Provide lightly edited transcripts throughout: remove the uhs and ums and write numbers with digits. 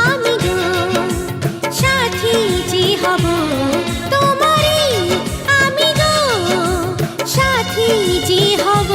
আমি গো সাথী যে হব তোমারই আমি গো সাথী যে হব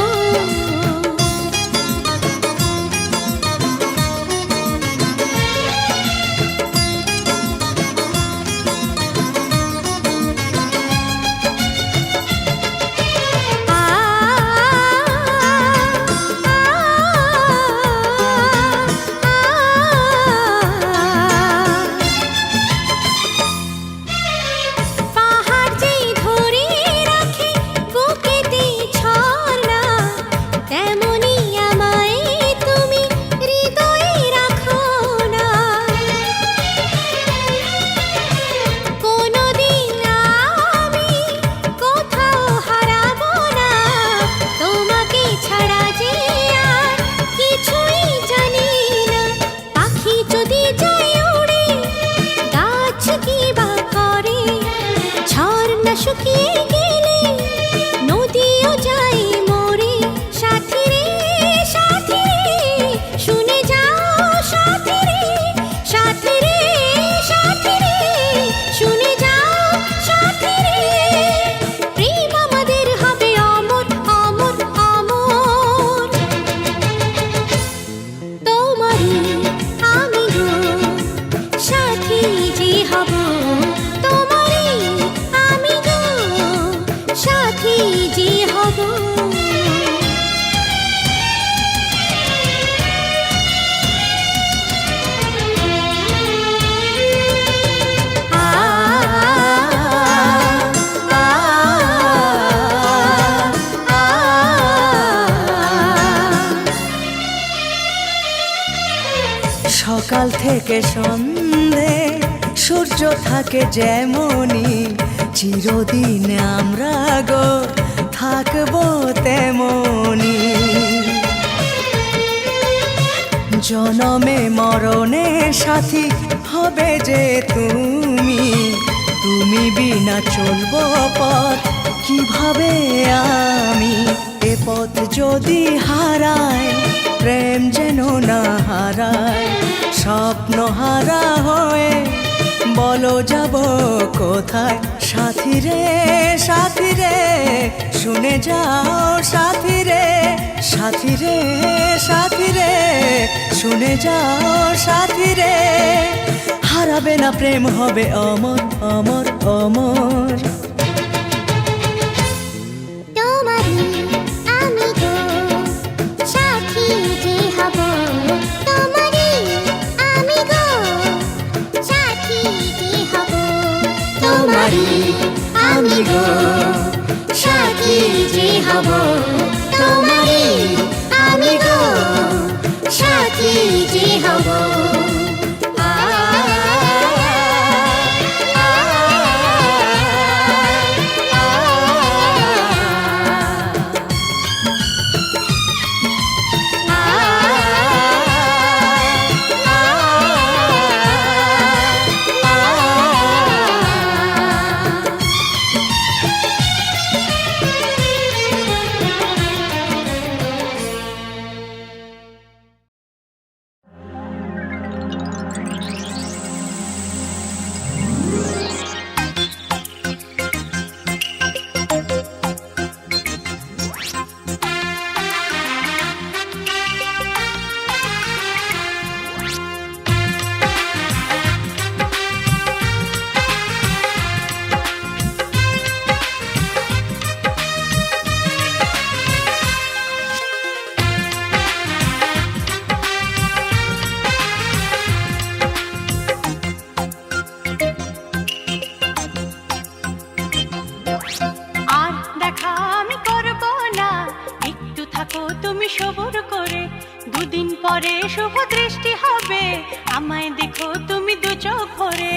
শুকিয়ে গেলে নদীও যায় মরে সাথী রে শুনে যাও সাথী রে শুনে যাও সাথী রে প্রেম আমাদের হবে অমর অমর অমর তোমারই আমি গো সাথী যে হব সাথী যে হব সকাল থেকে সন্ধে সূর্য থাকে যেমনি চিরদিন আমরা গো থাকবো তেমনি জনমে মরণে সাথী হবে যে তুমি বিনা চলবো পথ কিভাবে আমি এ পথ যদি হারায় প্রেম যেন না হারায় স্বপ্ন হারা হয়ে বলো যাব কোথায় সাথী রে শুনে যাও সাথী রে শুনে যাও সাথী রে হারাবে না প্রেম হবে অমর অমর অমর আমি গো সাথী যে হব তোমারই আমি গো সাথী যে হব পরে শুভ দৃষ্টি হবে আমায় দেখো তুমি দু চোখ ভরে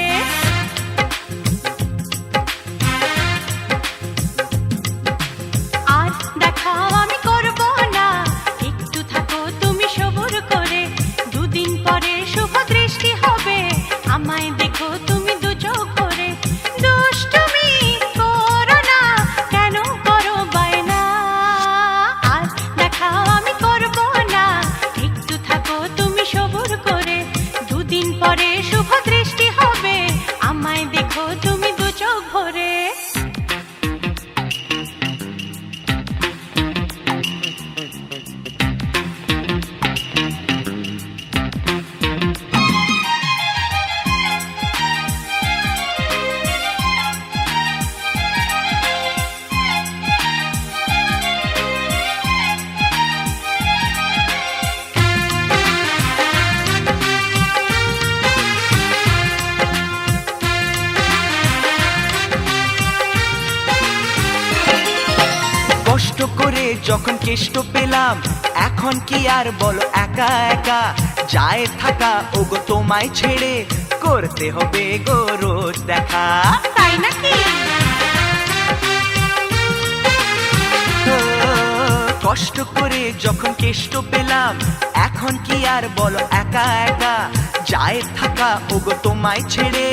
আর দেখাও আমি করব না একটু থাকো তুমি সবুর করে দুদিন পরে শুভ দৃষ্টি হবে আমায় দেখো তুমি দু চোখ ভরে দুষ্টুমি করো না কেন করো বায়না আর দেখাও আমি করব না একটু থাকো তুমি সবুর করে দুদিন যখন কেষ্ট পেলাম, এখন কি আর বলো একা একা যায় থাকা, ওগো তোমায় ছেড়ে করতে হবে গো রোজ দেখা। তাই নাকি? কষ্ট করে যখন কেষ্ট পেলাম, এখন কি আর বলো একা একা যায় থাকা, ওগো তোমায় ছেড়ে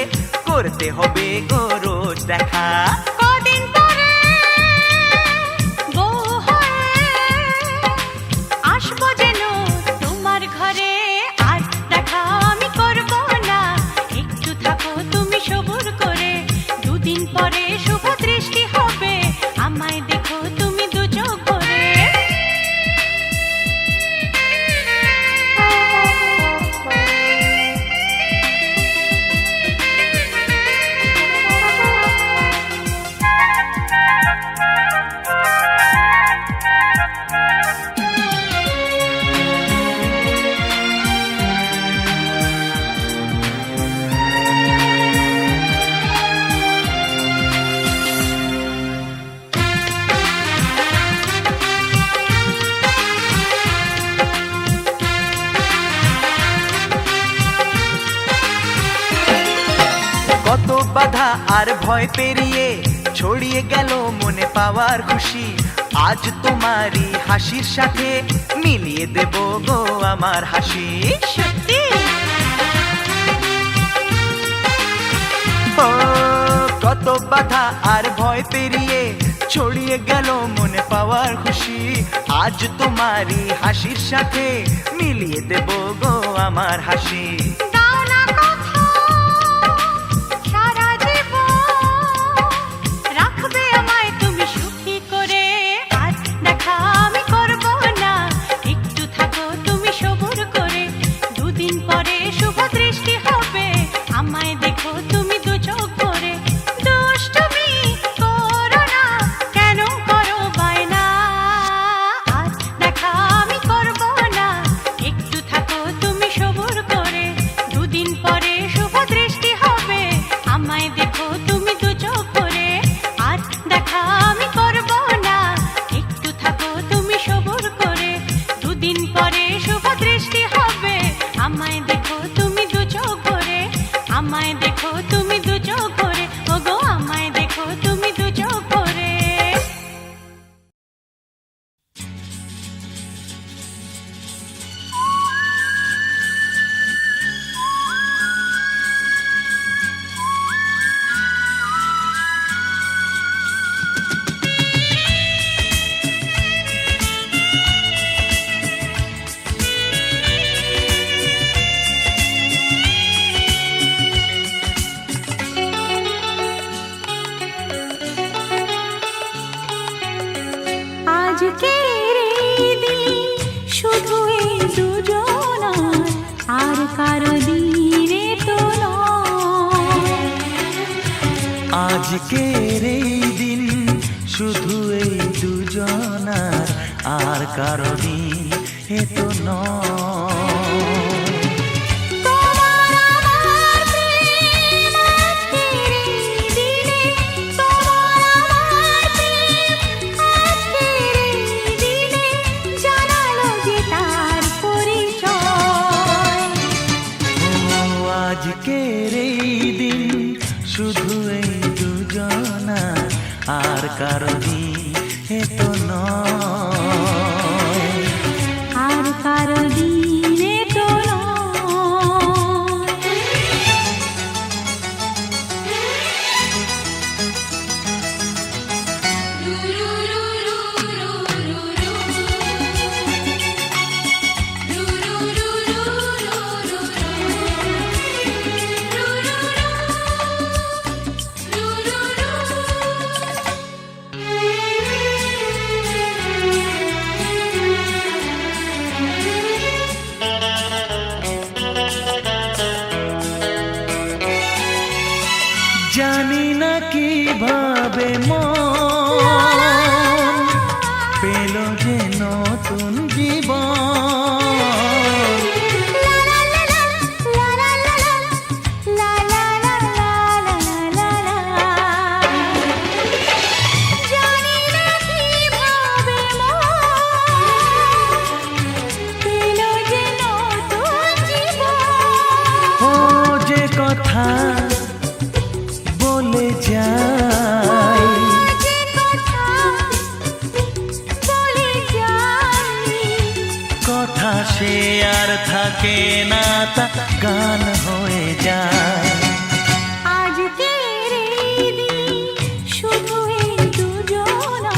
করতে হবে গো রোজ দেখা। কদিন পরে বউ হয়ে আসবো যেন তোমার ঘরে, আর দেখা আমি করব না, একটু থাকো তুমি সবুর করে, দুদিন পরে শুভ দৃষ্টি হবে, আমায় দেখো তুমি দু চোখ ভরে। কত বাধা আর ভয় পেরিয়ে ছড়িয়ে গেল মনে পাওয়ার খুশি, আজ তোমারই হাসির সাথে মিলিয়ে দেব গো আমার হাসি। সত্যি? ও কত বাধা আর ভয় পেরিয়ে ছড়িয়ে গেল মনে পাওয়ার খুশি, আজ তোমারই হাসির সাথে মিলিয়ে দেব গো আমার হাসি। দাও না কথা সারা জীবন, রাখবে আমায় তুমি সুখী করে, আজ দেখা আমি করব না, একটু থাকো তুমি সবুর করে, দুদিন পরে শুভ দৃষ্টি হবে, আমায় দেখো তুমি দু চোখ ভরে। দুষ্টুমি করো না, কেন করো বায়না, আজ দেখা আমি করব না, একটু থাকো তুমি সবুর করে, দুদিন পরে শুভ দৃষ্টি হবে, আমায় দেখো তুমি দু চোখ ভরে, আজ দেখা আমি করব না, একটু থাকো তুমি সবুর করে, দুদিন পরে শুভ দৃষ্টি হবে, আমায় দেখো তুমি দু চোখ ভরে, আমায় দেখো তুমি দু চোখ ভরে, ওগো আমায় দেখো তুমি দু চোখ ভরে। আজকের এই দিন শুধু এই দুজনার, আর কারো দিনে তো নয়। আজকের এই দিন শুধু এই দুজনার, আর কারো দিন এ তো নয়। তোমার আমার প্রেম আজকের এই দিনে, তোমার আমার প্রেম আজকের এই দিনে, জানালো যে তার পরিচয়। ও আজকের এই দিন শুধু এই দুজনার, আর কারো দিন এ তো নয়। আর কারো দিনে তো নয়। জানি না কিভাবে মন পেল যে নতুন জীবন। জানি না কিভাবে মন থাকে না তা গান হয়ে যায়। আজকের এই দিন শুধু এই দুজনা,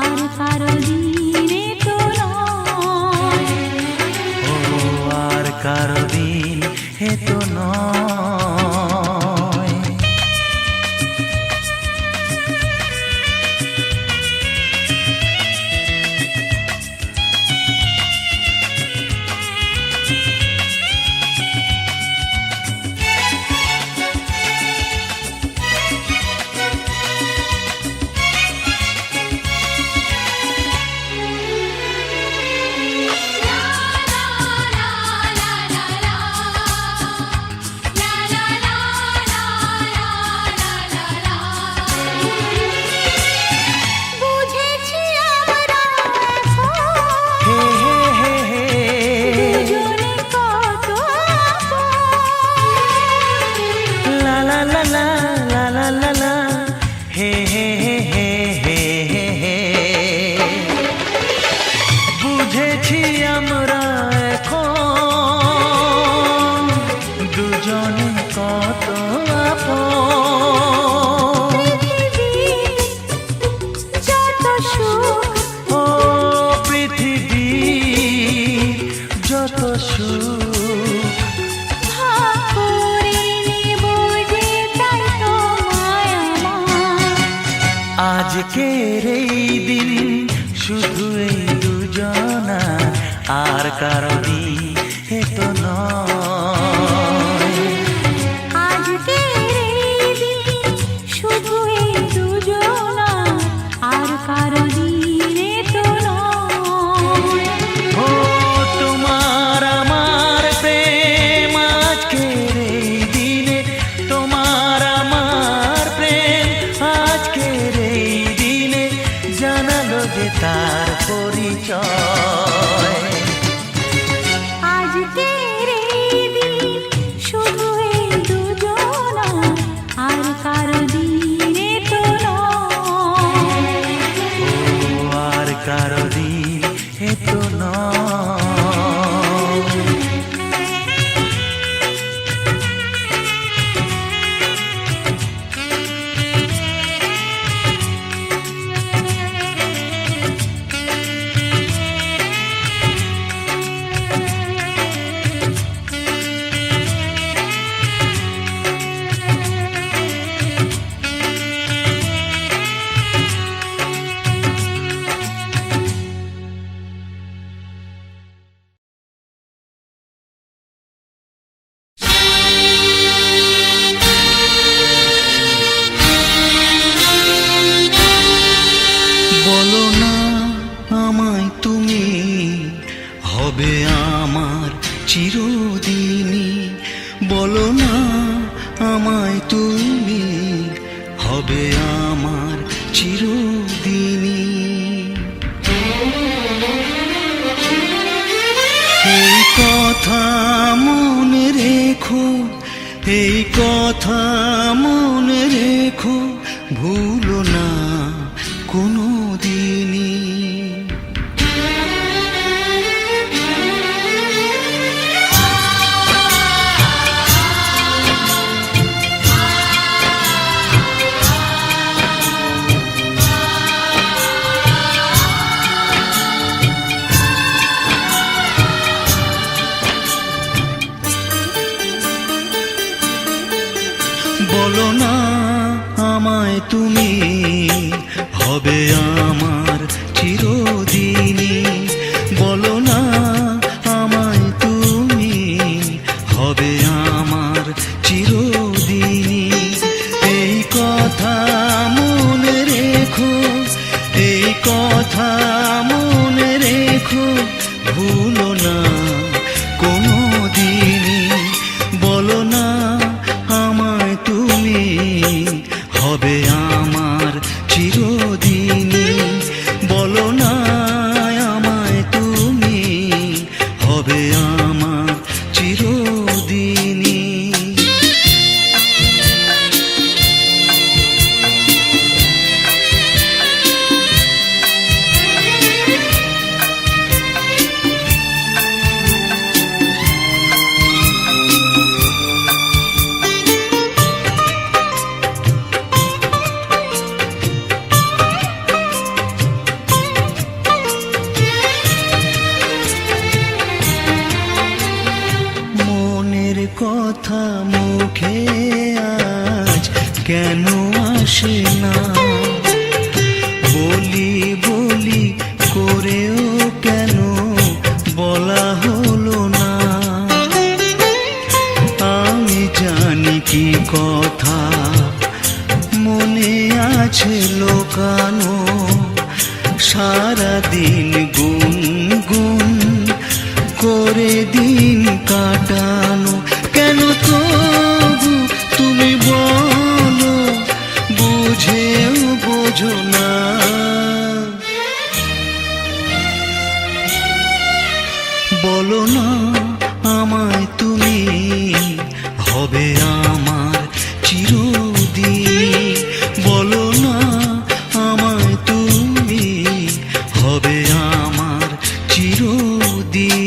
আর কারো দিনে তো নয়। ও আর কারো দিন হে তো নয়। বুঝেছি আমরা হে হে হে হে দুজনে কত আপন। লা লা লা লা লা লা লা লা হে হে হে হে হে হে। বুঝেছি আমরা এখন দুজনে কত আপন। যত সুখ ও পৃথিবীর যত সুখ ভাগ করে নেব যে, তাই তো মায়া আমার। আজকের এই দিন শুধু এই দুজনা, আর কারো দিন হে তো নয়। আজকের এই দিন শুধু এই দুজনা, আর কারো দিনে তো নয়। ও তোমার আমার প্রেম আজকের এই দিনে, তোমার আমার প্রেম আজকের এই দিনে জানালো যে তার পরিচয়। আজকের এই দিন শুধু এই দুজনা, আর কারো দিনে তো নয়। ও আর কারো দিন হে তো নয়। বলো না আমায় তুমি, হবে আমার চিরদিনই। বলো না আমায় তুমি, হবে আমার চিরদিনই। এই কথা মনে রেখো, এই কথা মনে রেখো, ভুলো না কোনো দিনই। বলো না আমায় তুমি, হবে আমার চিরদিনই। বলো না আমায় তুমি, হবে আমার চিরদিনই। এই কথা মনে রেখো, এই কথা মনে রেখো, ভুলো না কোনো দিনই। বলো না আমায় তুমি, হবে আমার চিরদিনই। বলো না আমায় তুমি, হবে আমার চিরদিনই। কেন আসে না? বলি বলি করেও কেন বলা হলো না? আমি জানি কি কথা মনে আছে লোকানো, সারাদিন গুনগুন করে দিন কাটানো। কেন তবু তুমি বলো বুঝেও বোঝো না? বলো না আমায় তুমি, হবে আমার চিরদিন। বলো না আমায় তুমি, হবে আমার চিরদিন।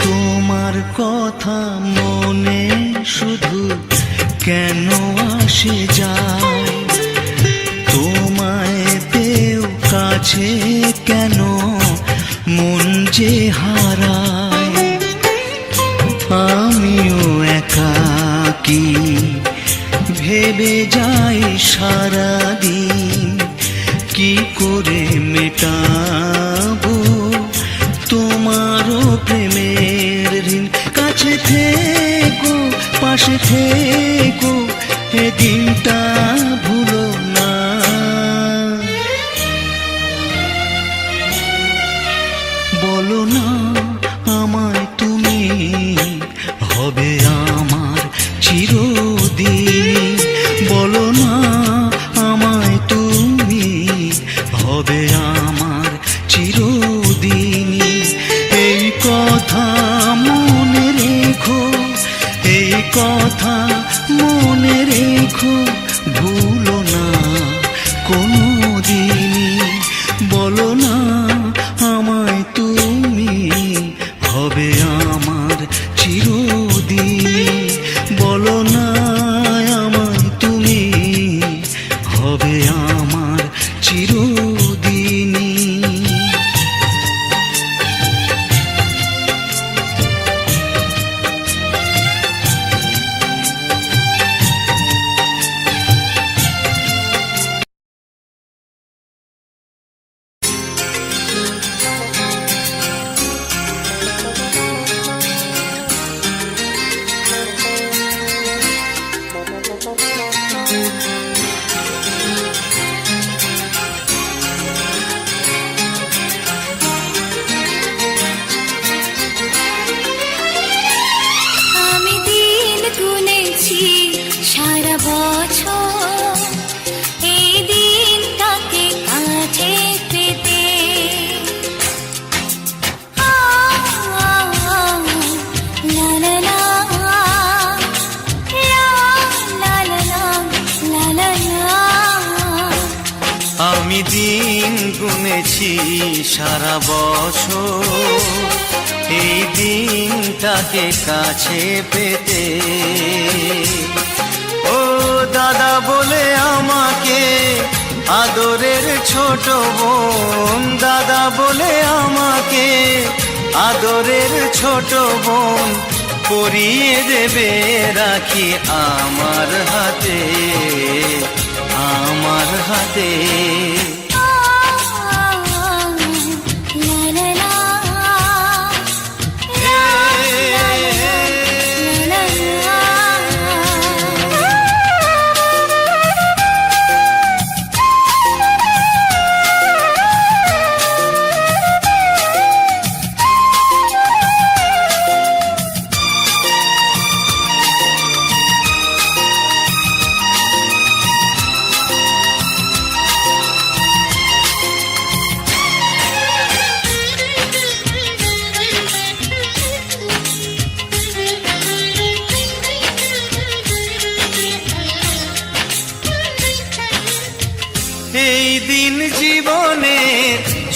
তোমার কথা মনে শুধু কেন আসে যায়? তোমায় পেও কাছে কেন মন যে হারায়? আমিও একাকী ভেবে যাই সারাদিন, কি করে মেটাবো তোমারও প্রেমের ঋণ? কাছে থেকো পাশে থেকো এ দিনটা ভুলো না। বলো না আমায় তুমি, হবে আমার চিরদিন। বলো না আমায় তুমি, হবে আমার চিরদিন। এই কথা মনে রেখো, এই কথা মনে রেখো, ভুলো না কোনো দিনই। বলো না আমায় তুমি, হবে আমার চিরদিন। বলো না আমায় তুমি, হবে আমার চিরদিনই। আমি দিন গুনেছি সারা বছর, এই দিনটাকে কাছে পেতে। লা লা লা, লা লা লা, লা লা লা। আমি দিন গুনেছি সারা বছর, এই দিনটাকে কাছে পেতে। ও দাদা বলে আমাকে আদরের ছোট বোন, দাদা বলে আমাকে আদরের ছোট বোন, পরিয়ে দেবে রাখি আমার হাতে, আমার হাতে।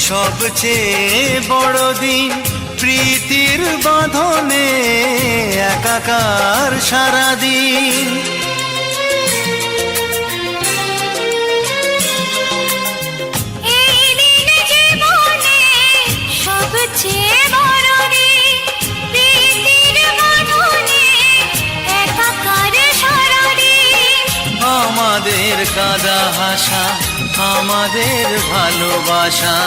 সবচেয়ে বড় দিন প্রীতির বাঁধনে একাকার সারাদিন। এই দিন জীবনে সবচেয়ে বড় দিন, প্রীতির বাঁধনে একাকার সারাদিন। আমাদের কাঁদা হাসা, আমাদের ভালোবাসা,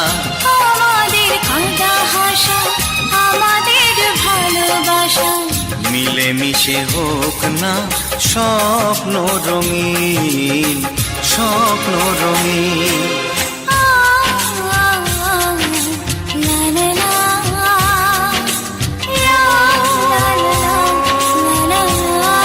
আমাদের কাঁদা হাসা, আমাদের ভালোবাসা। মিলেমিশে হোক না স্বপ্ন রঙিন, স্বপ্ন রঙিন। আ, আ, আ, লা লা লা, লা লা লা, লা লা লা।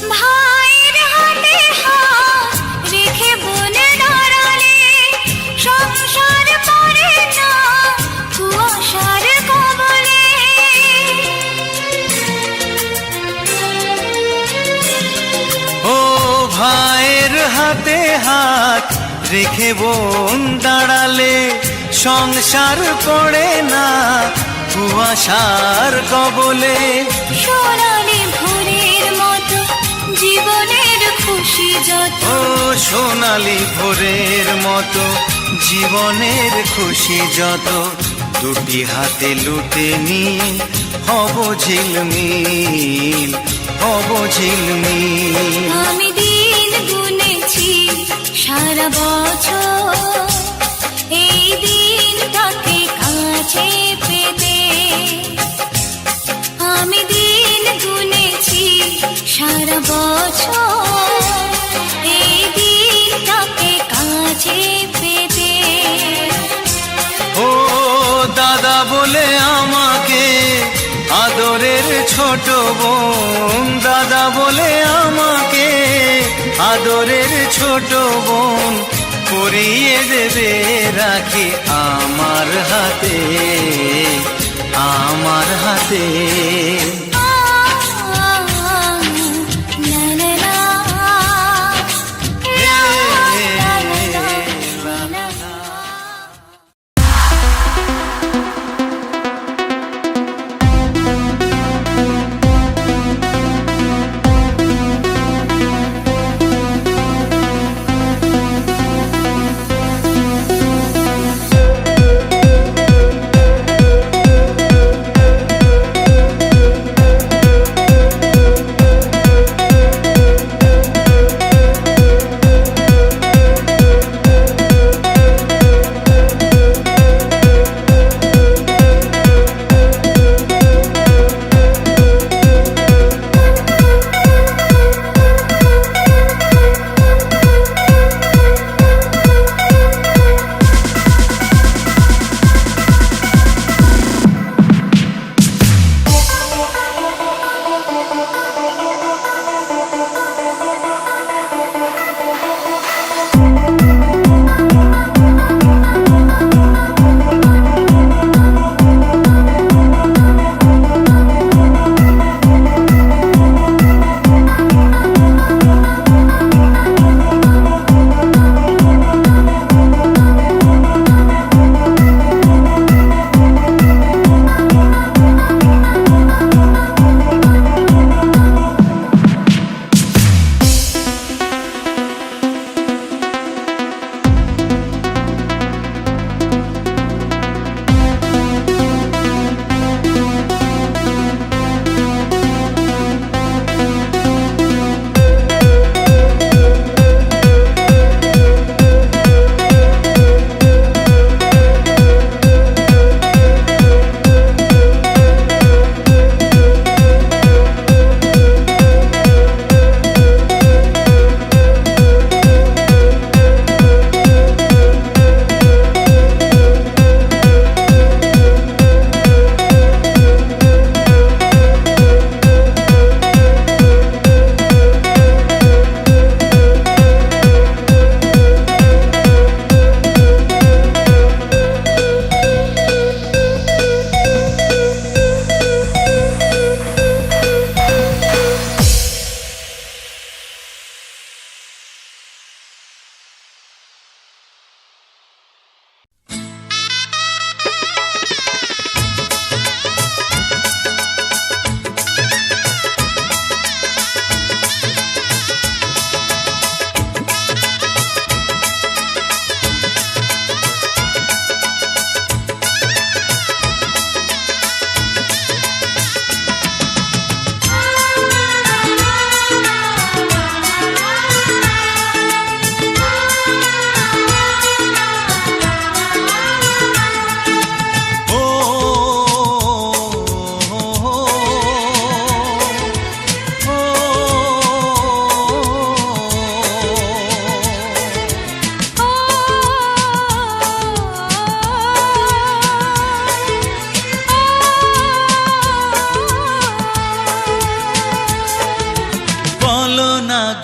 ভাইয়ের হাতে হাত রেখে বনে দাঁড়ালে সংসার পারে না কুয়াশার কবলে। ও ভাইয়ের হাতে হাত রেখে বোন দাঁড়ালে সংসার পড়ে না কুয়াশার কবলে। সোনালি ভোরের মতো জীবনের খুশি যত, ও সোনালি ভোরের মতো জীবনের খুশি যত, দুটি হাতে লুটে নিয়ে হব ঝিলমিল, হব ঝিলমিল। আমি দিন গুনেছি সারা বছর এই দিনটাকে কাছে পেতে। আমি দিন গুনেছি সারা বছর এই দিনটাকে কাছে পেতে। ও দাদা বলে আমাকে আদরের ছোট বোন, দাদা বলে আমাকে আদরের ছোট বোন, পরিয়ে দেবে রাখি আমার হাতে, আমার হাতে। আ, আ, আ, লা লা লা, লা লা লা, লা লা লা।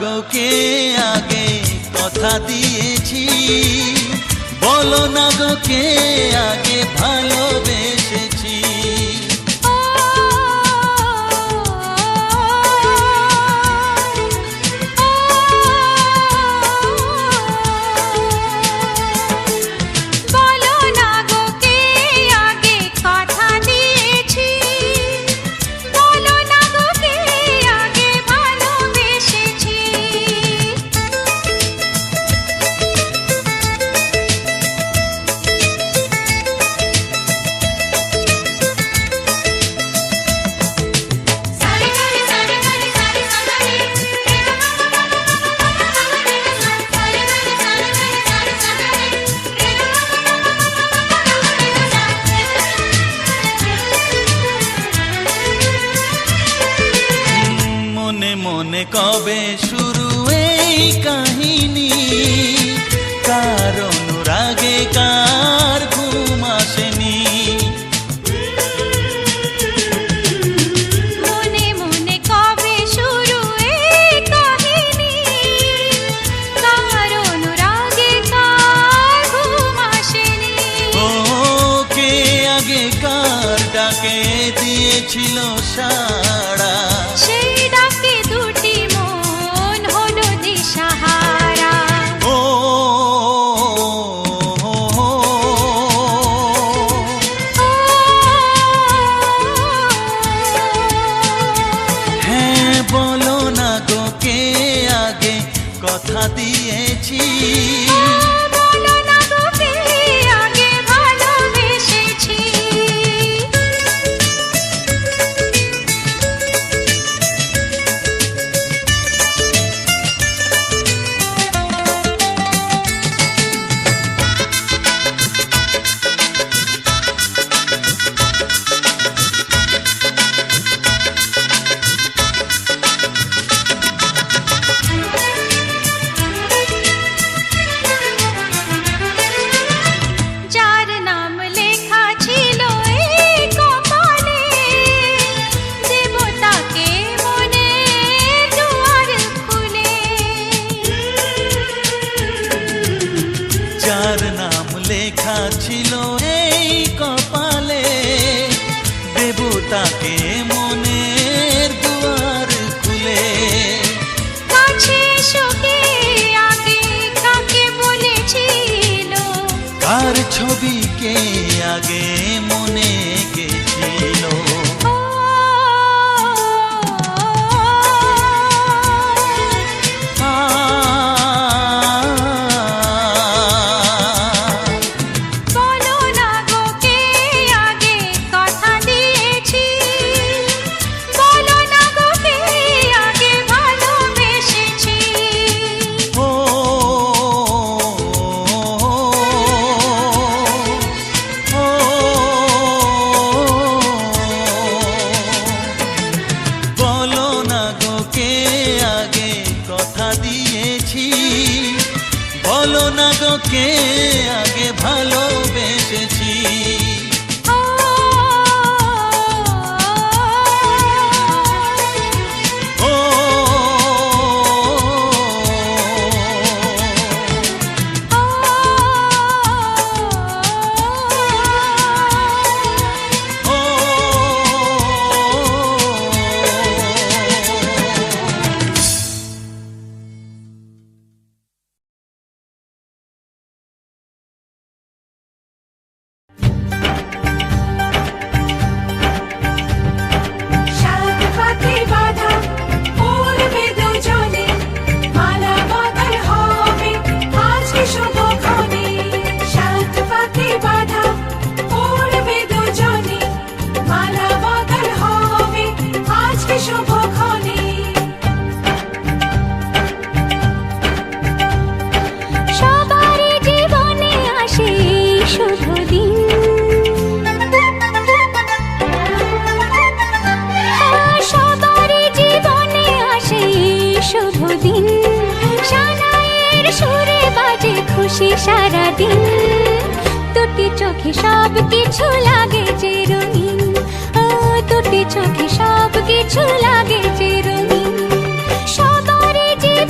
গো কে আগে কথা দিয়েছি, বলো না গো কে আগে ভালোবেসেছি। মনে কবে শুরু এই কাহিনী, কার অনুরাগে কার ঘুম আসেনি। মনে মনে কবে শুরু এই কাহিনী, কার অনুরাগে কার ঘুম আসেনি। ও কে আগে কার ডাকে দিয়েছিল সাড়া, সেই ডাকে দুটি মন হলো দিশাহারা। ও হ্যাঁ বলো না গো কে আগে কথা দিয়েছি, বলো না গো কে আগে ভালোবেসেছি। যার নাম লেখা ছিল এই কপালে, দেবতাকে মনে দুয়ার খুলে। যার নাম লেখা ছিল এই কপালে, দেবতাকে মনের দুয়ার খুলে। কাছে এসো কে আগে কাকে বলেছিল, কার ছবিকে আগে মনে গেছিল। বলো না গো কে আগে কথা দিয়েছি, বলো না গো কে আগে ভালোবেসেছি। ও বলো না গো কে আগে কথা দিয়েছি, বলো না গো কে আগে ভালোবেসেছি। ও সাত পাতে বাঁধা পড়বে দুজনে, মালা বদল হবে আজকে শুভক্ষণে। সাত পাতে বাঁধা পড়বে দুজনে, মালা বদল হবে আজকে শুভক্ষণে। সবারই জীবনে আসে এই শুভ দিন, সবারই জীবনে আসে এই শুভ দিন। সানাইয়ের সুরে বাজে খুশি সারাদিন, দুটি চোখে সব কিছু লাগে যে রঙিন। ও দুটি চোখে সব কিছু লাগে যে রঙিন। সবারই জীবনে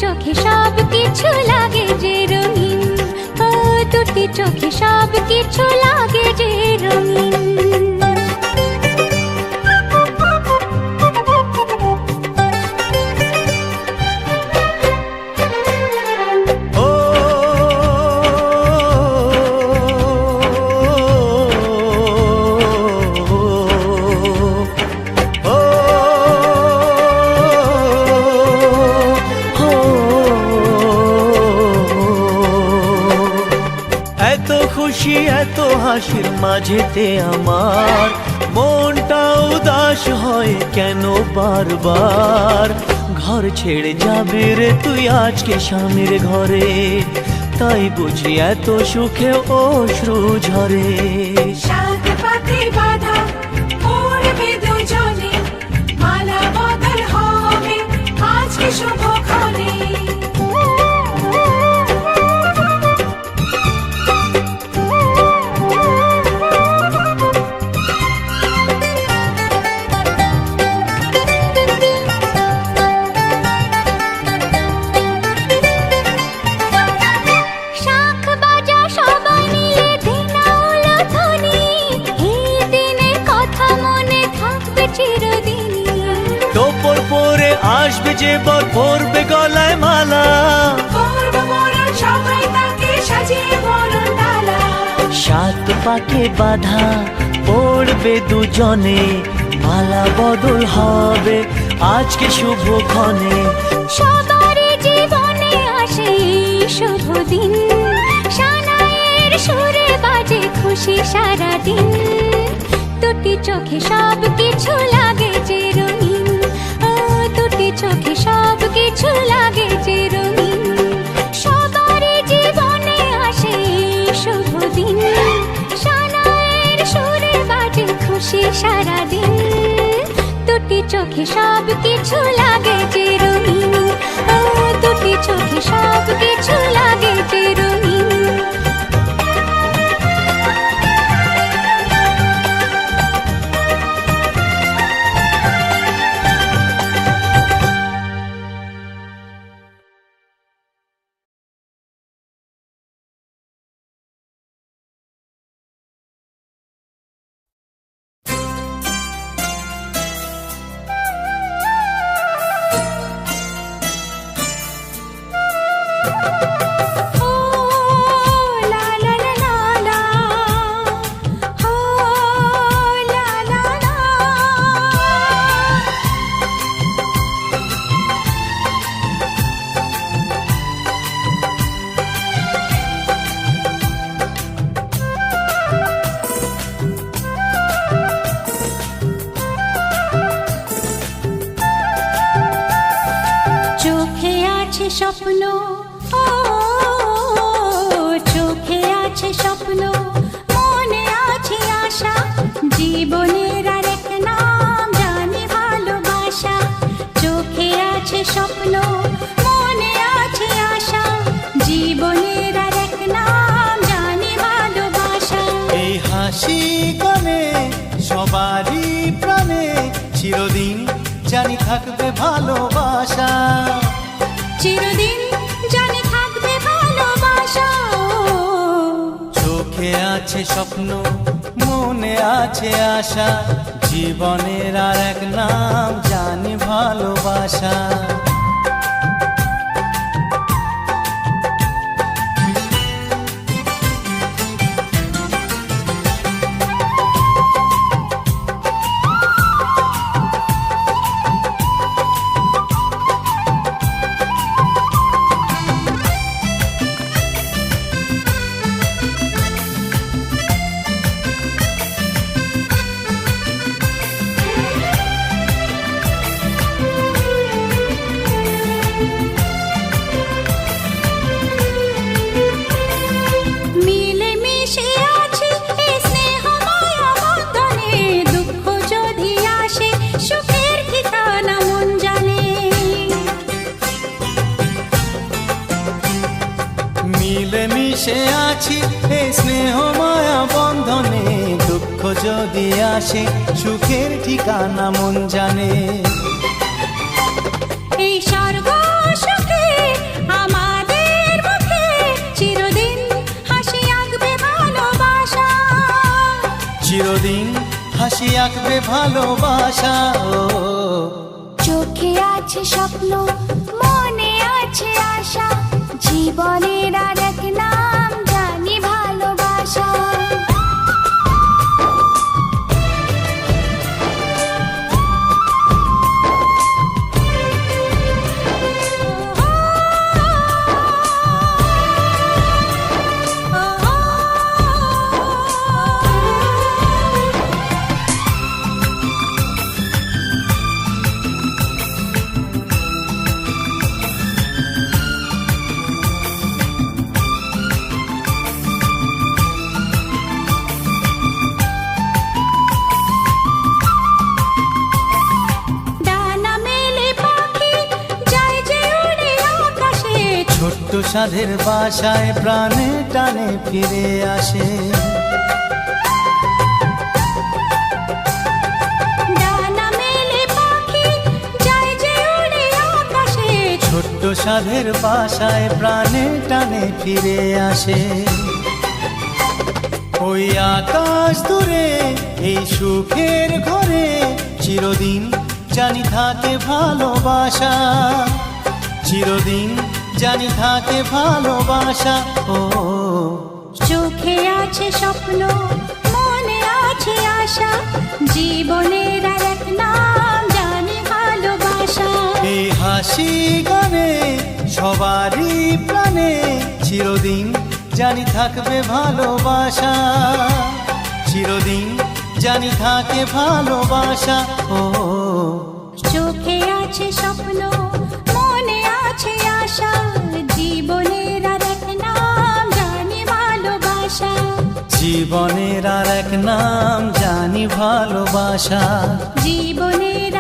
চোখে সব কিছু লাগে যে রঙিন, ও দুটি চোখে সব কিছু লাগে যে রঙিন। এত হাসির মাঝেতে আমার মনটা উদাস হয় কেন বারবার। ঘর ছেড়ে যাবে রে তুই আজকে স্বামীর ঘরে, তাই বুঝি এত সুখে অশ্রু ঝরে। সাত পাতে বাঁধা পড়বে দুজনে, মালা বদল হবে আজকে শুভক্ষণে। টোপর পরে আসবে যে বর পরবে গলায় মালা, সবাই তাকে সাজিয়ে বরণ ডালা। সাত পাকে বাঁধা পড়বে দুজনে, মালা বদল হবে আজকে শুভক্ষণে। সবার জীবনে আসে শুভ দিন, সানাইয়ের সুরে বাজে খুশি সারাদিন। দুটি চোখে সব কিছু লাগে যে রঙিন, ও দুটি চোখে সব কিছু লাগে যে রঙিন। সবার জীবনে আসে শুভ দিন, সানাইয়ের সুরে বাজে খুশি সারাদিন। দুটি চোখে সব কিছু লাগে যে রঙিন, ও দুটি চোখে সব কিছু লাগে যে রঙিন। চোখে আছে স্বপ্ন, ও চোখে আছে স্বপ্ন, মনে আছে আশা, জীবনের আরেক নাম জানি ভালোবাসা। চোখে আছে স্বপ্ন, মনে আছে আশা, জীবনের আরেক নাম জানি ভালোবাসা। এই হাসি গানে সবারই প্রাণে চিরদিন জানি থাকবে ভালোবাসা, চিরদিন জানি থাকবে ভালোবাসা। চোখে আছে স্বপ্ন, মনে আছে আশা, জীবনের আর এক নাম জানি ভালোবাসা। মিলেমিশে আছি এই স্নেহ মায়া বন্ধনে, দুঃখ যদি আসে সুখের ঠিকানা মন জানে। এই স্বর্গ সুখে চিরদিন হাসি আঁকবে ভালোবাসা। ও চোখে আছে স্বপ্ন, মনে আছে আশা, জীবনের আর এক নাম জানি ভালোবাসা। ডানা মেলে পাখি যায় যে উড়ে আকাশে, ছোট্ট সাধের বাসায় প্রাণে টানে ফিরে আসে। ডানা মেলে পাখি যায় যে উড়ে আকাশে, ছোট্ট সাধের বাসায় প্রাণে টানে ফিরে আসে। ওই আকাশ দূরে এই সুখের ঘরে চিরদিন জানি থাকে ভালোবাসা, চিরদিন জানি থাকে ভালোবাসা। ও চোখে আছে স্বপ্ন, মনে আছে আশা, জীবনের আর এক নাম জানি ভালোবাসা। এই হাসি গানে সবারই প্রাণে চিরদিন জানি থাকবে ভালোবাসা, চিরদিন জানি থাকে ভালোবাসা। ও চোখে আছে স্বপ্ন, মনে আছে আশা, জীবনের আর এক নাম জানি ভালোবাসা। জীবনের আর এক নাম জানি ভালোবাসা। জীবনের